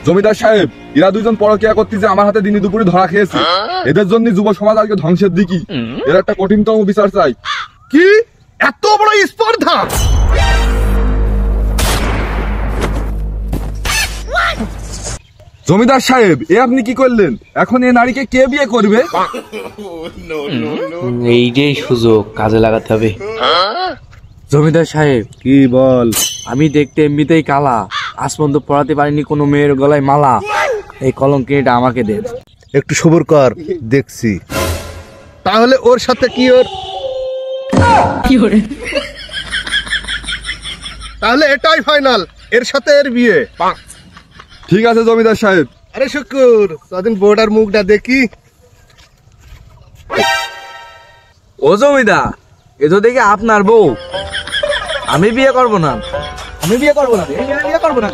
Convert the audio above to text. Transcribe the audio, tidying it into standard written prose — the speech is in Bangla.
জমিদার সাহেব, এরা দুজন পরকিয়া করতেছে, আমার হাতে দিনে দুপুরে ধরা খেয়েছে। এদের জন্য যুব সমাজ আজকে ধ্বংসের দিকে। এর একটা কঠিনতম বিচার চাই। কি এত বড় স্পর্ধা? জমিদার সাহেব, এ আপনি কি করলেন? এখন এ নারীকে কে বিয়ে করবে? এইটাই সুযোগ, কাজে লাগাতে হবে। জমিদার সাহেব, কি বল? আমি দেখতে এমনিতেই কালা, আজ পর্যন্ত পড়াতে পারিনি কোনো মেয়ের গলায় মালা। এই কলঙ্কিটা আমাকে দেন। একটু সবুর কর, দেখছি। তাহলে ওর সাথে কি ওর তাহলে এটাই ফাইনাল, এর সাথে এর বিয়ে। ঠিক আছে জমিদার সাহেব। আরে শুকুর, কদিন বোর্ডার মুখটা দেখি। ও জমিদার, এ তো দেখি আপনার বউ। আমি বিয়ে করবো না, আমি বিয়ে করবো না, বিয়ে করবো না।